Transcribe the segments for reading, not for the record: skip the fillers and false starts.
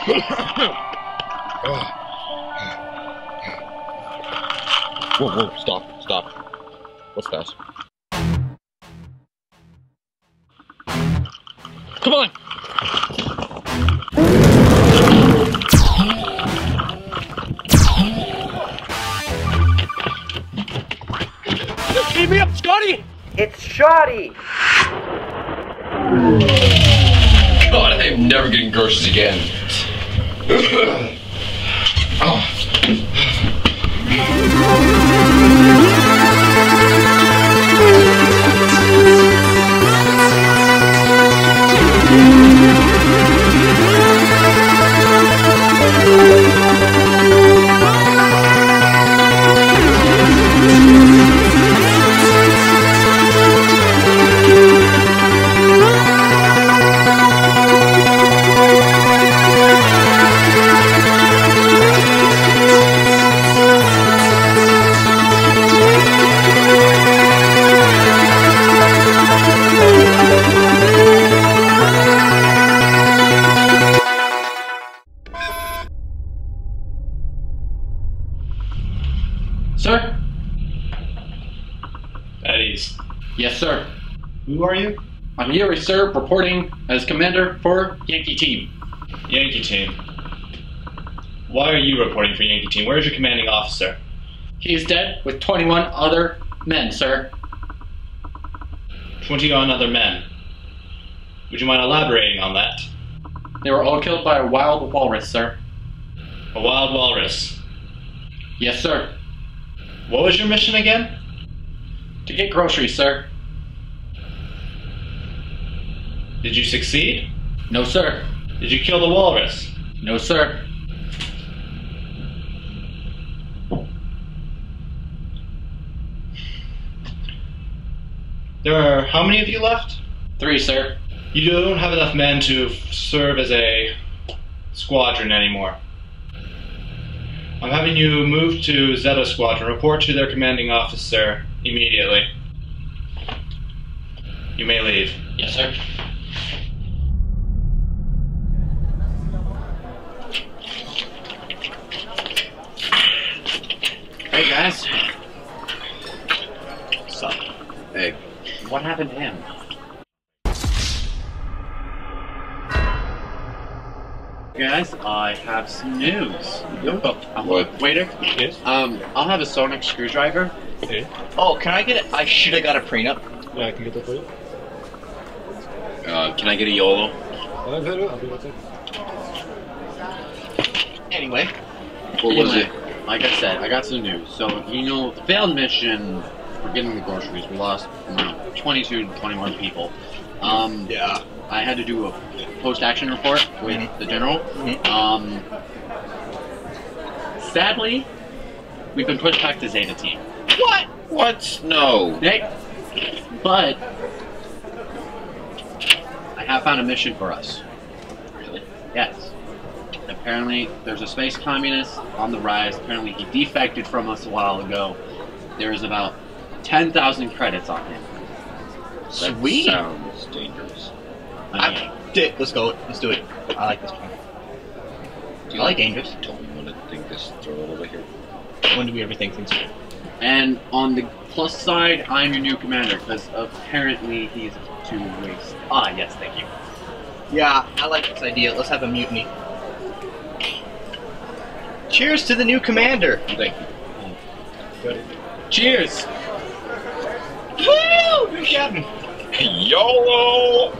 Whoa, whoa, stop. What's that? Come on! Keep me up, Scotty! It's shoddy! God, I'm never getting groceries again. Oh. Sir? At ease. Yes, sir. Who are you? I'm here, sir, reporting as commander for Yankee team. Yankee team. Why are you reporting for Yankee team? Where's your commanding officer? He is dead with 21 other men, sir. 21 other men. Would you mind elaborating on that? They were all killed by a wild walrus, sir. A wild walrus. Yes, sir. What was your mission again? To get groceries, sir. Did you succeed? No, sir. Did you kill the walrus? No, sir. There are how many of you left? 3, sir. You don't have enough men to serve as a squadron anymore. I'm having you move to Zeta squadron. Report to their commanding officer immediately. You may leave. Yes, sir. Hey, guys. What's up? Hey. What happened to him? Guys, I have some news. What? Waiter? Yes? I'll have a sonic screwdriver. Okay. Oh, can I get it? I should have got a prenup. Yeah, I can get that for you. Can I get a YOLO? I'll be right there. Anyway. What was it? Like I said, I got some news. So, the failed mission for getting the groceries, we lost 22 to 21 people. Yeah. I had to do a post-action report with the general. Sadly, we've been pushed back to Zeta team. What? What? No. But I have found a mission for us. Really? Yes. Apparently, there's a space communist on the rise. Apparently, he defected from us a while ago. There's about 10,000 credits on him. Sweet. That sounds dangerous. Let's go. Let's do it. I like this one. I like dangerous. Don't want to think this throw it over here. When do we ever think things through? And on the plus side, I'm your new commander, because apparently he's too waste. Ah, yes, thank you. Yeah, I like this idea. Let's have a mutiny. Cheers to the new commander. Thank you. Good. Cheers! Woo! Good captain. YOLO!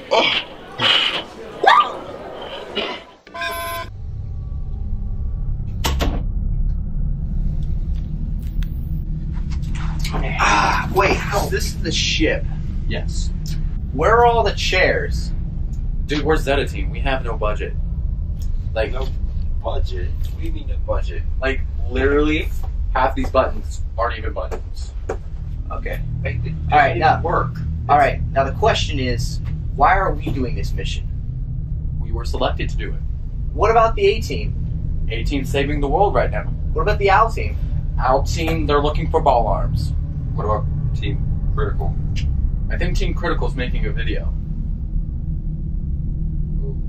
Oh. Wait, oh, this is the ship. Yes. Where are all the chairs? Dude, we're Zeta team. We have no budget. Like, No budget? What do you mean no budget? like literally, half these buttons aren't even buttons. Okay. Like, All right, now work. All right. Now the question is, why are we doing this mission? We were selected to do it. What about the A team? A team's saving the world right now. What about the Al team? Our team, they're looking for ball arms. What about Team Critical? I think Team Critical's making a video.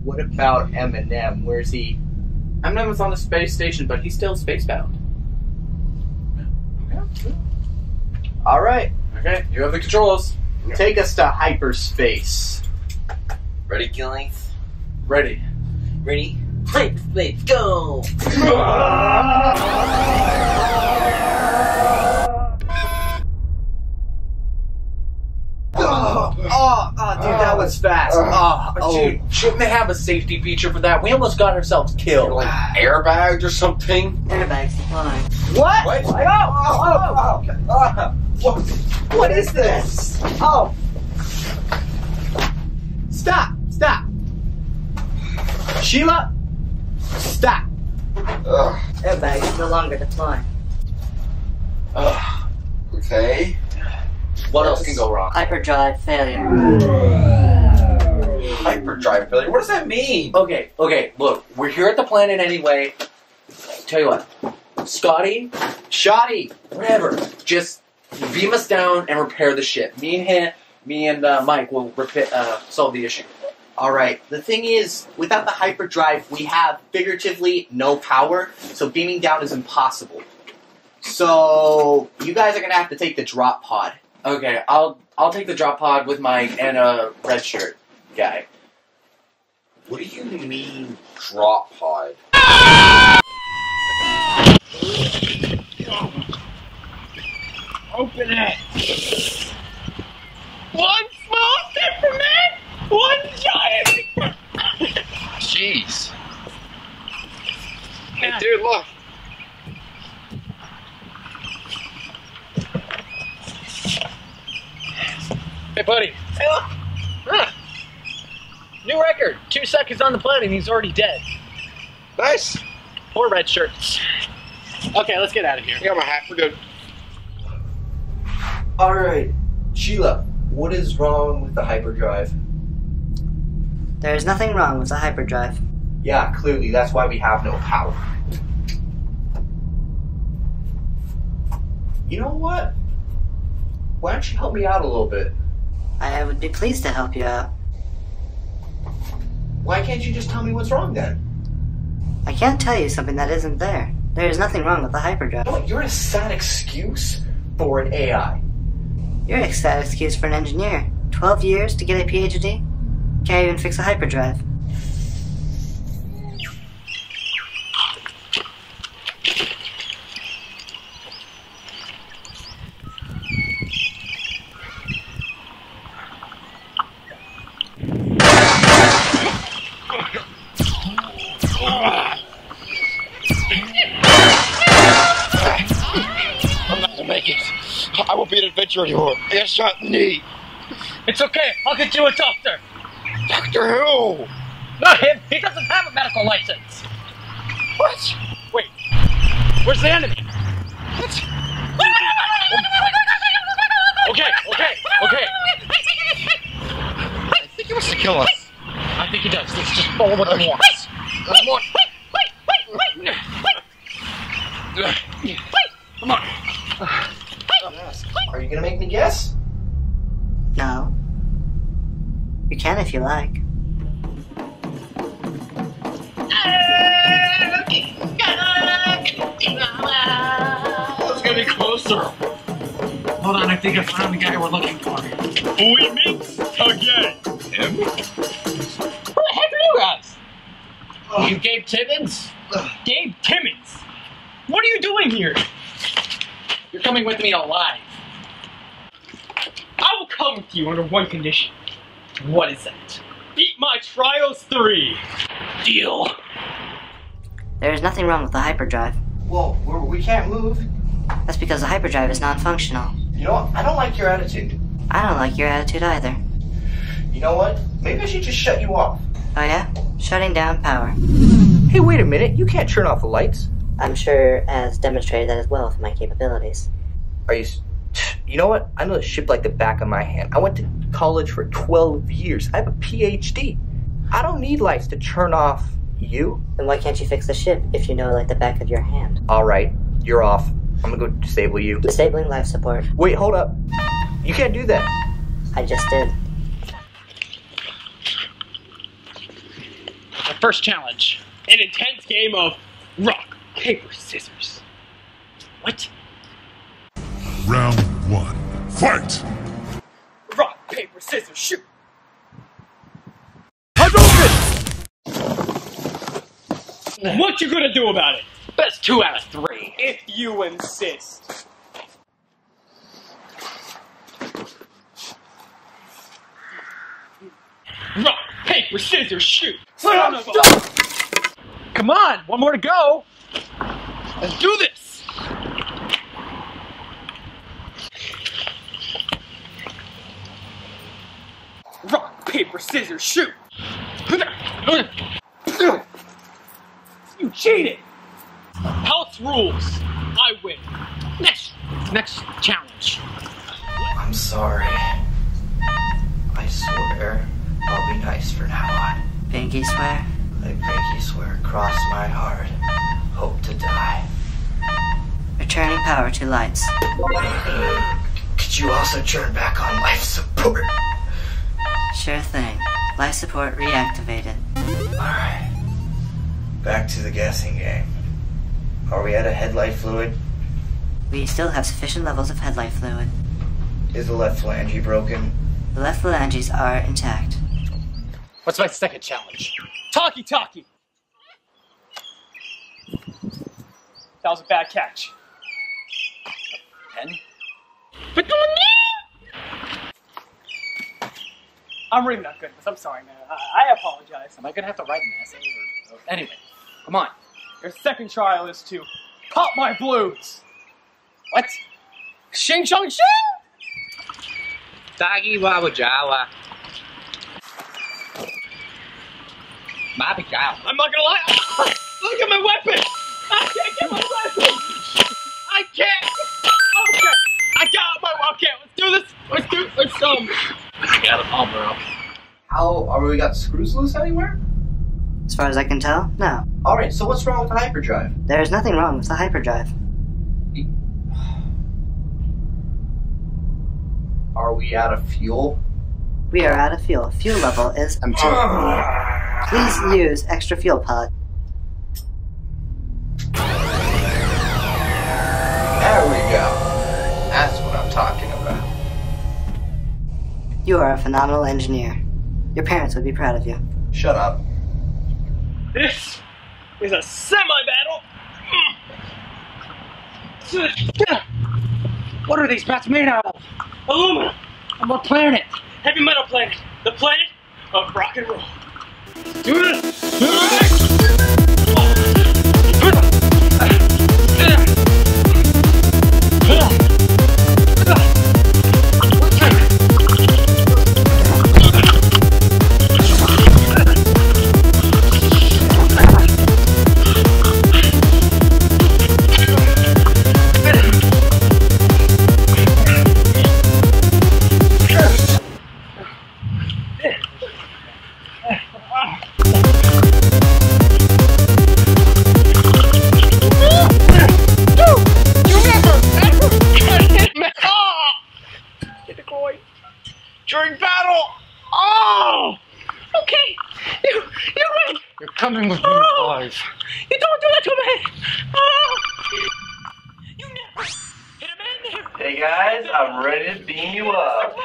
What about Eminem? Where's he? Eminem was on the space station, but he's still spacebound. All right, Okay, you have the controls. take us to hyperspace. Ready, killings? Ready. Ready? Hyperspace, go! Oh, dude, that was fast. Dude, shouldn't they have a safety feature for that? We almost got ourselves killed. Like airbags or something? Airbags supply. What? What? What is this? Oh. Stop. Sheila, stop. Airbags no longer deploy. Okay. What else can go wrong? Hyperdrive failure. Hyperdrive failure? What does that mean? Okay, look, we're here at the planet anyway. Tell you what, Scotty, Shoddy. whatever, just beam us down and repair the ship. Me and Mike will solve the issue. All right. The thing is, without the hyperdrive, we have figuratively no power, so beaming down is impossible. So you guys are gonna have to take the drop pod. Okay, I'll take the drop pod with Mike and a red shirt guy. What do you mean, drop pod? Open it. One small step for man, one giant. Jeez. Hey, dude, look. Hey, buddy. Hey, look. New record. 2 seconds on the planet and he's already dead. Nice. Poor red shirts. Okay, let's get out of here. I got my hat. We're good. Alright, Sheila, what is wrong with the hyperdrive? There is nothing wrong with the hyperdrive. Yeah, clearly that's why we have no power. You know what? Why don't you help me out a little bit? I would be pleased to help you out. Why can't you just tell me what's wrong then? I can't tell you something that isn't there. There is nothing wrong with the hyperdrive. You know what? You're a sad excuse for an AI. You're a sad excuse for an engineer. 12 years to get a PhD? Can't even fix a hyperdrive. I'm not gonna make it. I won't be an adventurer anymore. I got shot in the knee. It's okay. I'll get you a doctor. Doctor who? Not him. He doesn't have a medical license. What? Wait. Where's the enemy? What? Okay. I think he wants to kill us. I think he does. Let's just follow what he wants. Come on. Are you gonna make me guess? No. You can if you like. It's gonna be closer. Hold on, I think I found the guy we're looking for. We meet again. Him? Who the heck are you guys? You Gabe Timmons? Gabe Timmons? What are you doing here? You're coming with me alive. I will come with you under one condition. What is that? Beat my trials 3. Deal. There is nothing wrong with the hyperdrive. Well, we can't move. That's because the hyperdrive is non-functional. You know what? I don't like your attitude. I don't like your attitude either. You know what? Maybe I should just shut you off. Oh yeah? Shutting down power. Hey, wait a minute. You can't turn off the lights. I'm sure has demonstrated that as well for my capabilities. Are you... You know what? I know the ship like the back of my hand. I went to college for 12 years. I have a PhD. I don't need lights to turn off you. Then why can't you fix the ship if you know it like the back of your hand? Alright, you're off. I'm gonna go disable you. Disabling life support. Wait, hold up. You can't do that. I just did. The first challenge. An intense game of rock, paper, scissors. What? Round 1. Fight! Rock, paper, scissors, shoot! What you gonna do about it? Best 2 out of 3. If you insist. Rock, paper, scissors, shoot! Come on, one more to go. Let's do this. Rock, paper, scissors, shoot! You cheated! House rules. I win. Next challenge. I'm sorry. I swear I'll be nice from now on. Pinky swear? I pinky swear, cross my heart, hope to die. Returning power to lights. Could you also turn back on life support? Sure thing. Life support reactivated. Alright. Back to the guessing game. Are we out of headlight fluid? We still have sufficient levels of headlight fluid. Is the left phalange broken? The left phalanges are intact. What's my second challenge? Talkie! That was a bad catch. Pen? I'm really not good at this. I'm sorry, man. I apologize. Am I gonna have to write an essay? Or... Anyway, come on. Your second trial is to pop my blues. What? Shing shong shing! Doggy wawa jawa. I'm not gonna lie. Look at my weapon! I can't get my weapon! I can't! Okay! I got my weapon! Okay, let's do this! I got it all, bro. How are we got screws loose anywhere? As far as I can tell, no. Alright, so what's wrong with the hyperdrive? There is nothing wrong with the hyperdrive. Are we out of fuel? We are out of fuel. Fuel level is M2. Please use extra fuel pod. There we go. That's what I'm talking about. You are a phenomenal engineer. Your parents would be proud of you. Shut up. This is a semi-battle. What are these bats made out of? Aluminum. On what planet? Heavy metal planet. The planet of rock and roll. Do this! During battle! Oh! Okay! You win! You're coming with me, boys. You don't do that to me! Oh! You never hit a man there! Hey guys, I'm ready to beam you up.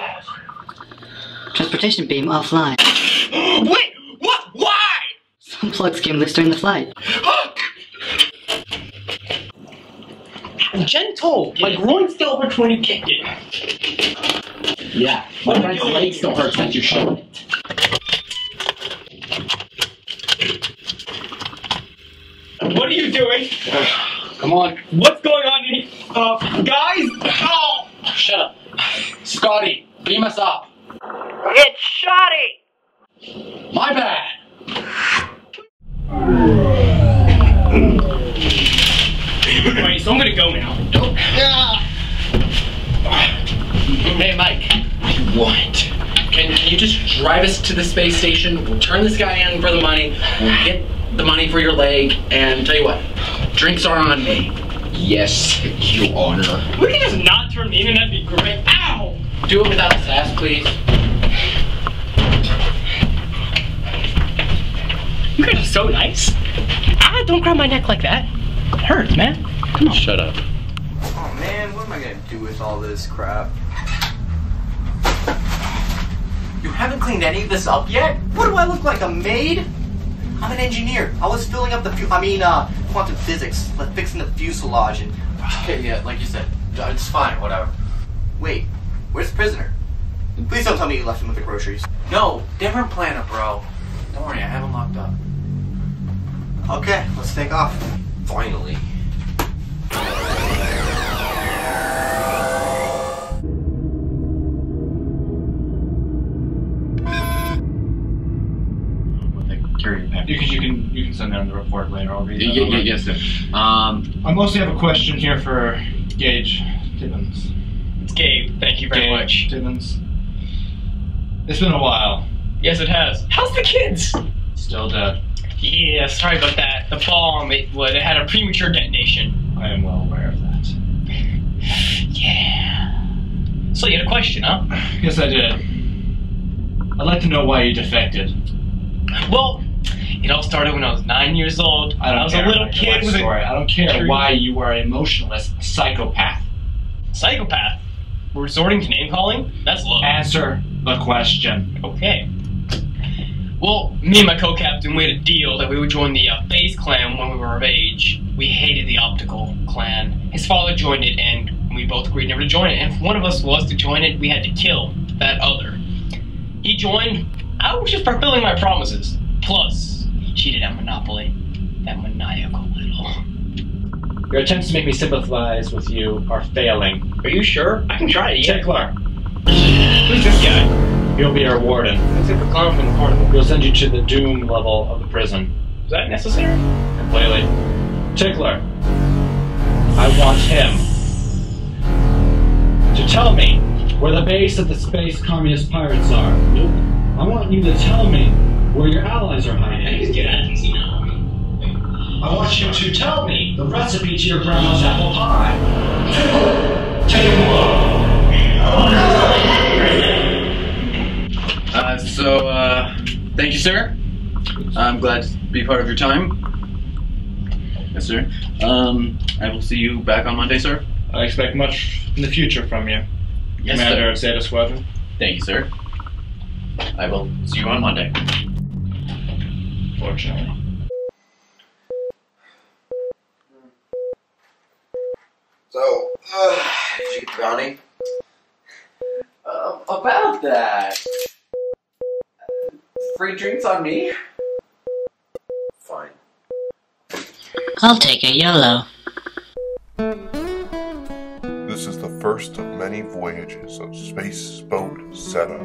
Transportation beam offline. Wait! What? Why? Some plugs came loose during the flight. Gentle! My groin's still hurts when you kicked it. Yeah, my friend's leg still hurts since you're showing it. What are you doing? Come on. What's going on here? Guys? Oh! Shut up. Scotty, beam us up. It's shoddy! My bad. Wait, so I'm gonna go now. Nope. Hey, Mike. What? Can you just drive us to the space station? We'll turn this guy in for the money. We'll get the money for your leg. And tell you what, drinks are on me. Yes, Your Honor. We can just not turn me in and that'd be great. Ow! Do it without the sass, please. You guys are so nice. Ah, don't grab my neck like that. It hurts, man. Come on. Shut up. Oh man, what am I gonna do with all this crap? You haven't cleaned any of this up yet? What do I look like, a maid? I'm an engineer. I was filling up the quantum physics, like fixing the fuselage and... Okay, yeah, like you said, it's fine, whatever. Wait, where's the prisoner? Please don't tell me you left him with the groceries. No, different planet, bro. Don't worry, I have him locked up. Okay, let's take off. Finally. You can send down the report later. I'll read that. Yes, sir. I mostly have a question here for Gage Tibbins. It's Gabe. Thank you very much. Tibbins. It's been a while. Yes, it has. How's the kids? Still dead. Yeah, sorry about that. The bomb, it had a premature detonation. I am well aware of that. Yeah. So you had a question, huh? Yes, I did. I'd like to know why you defected. Well, it all started when I was 9 years old. I was a little kid with story. I don't care why you were an emotionless psychopath. Psychopath? We're resorting to name calling? That's low. Answer the question. Okay. Well, me and my co-captain, we had a deal that we would join the Phase clan when we were of age. We hated the Optical clan. His father joined it, and we both agreed never to join it. And if one of us was to join it, we had to kill that other. He joined. I was just fulfilling my promises. Plus, he cheated at Monopoly. That maniacal little. Your attempts to make me sympathize with you are failing. Are you sure? I can try it. Yeah. Tickler. Who's this guy? He'll be our warden. Looks like the clown from the carnival. We'll send you to the doom level of the prison. Is that necessary? Completely. Tickler. I want him to tell me where the base of the space communist pirates are. Nope. I want you to tell me where your allies are hiding. I just get at it, you know. I want you to tell me the recipe to your grandma's apple pie. Take a look. Thank you, sir. I'm glad to be part of your time. Yes, sir. I will see you back on Monday, sir. I expect much in the future from you. Yes, Commander sir. of Zeta Squadron. Thank you, sir. I will see you on Monday. Fortunately. So, did you get the bounty? About that. Free drinks on me? Fine. I'll take a YOLO. This is the first of many voyages of Space Boat Zeta.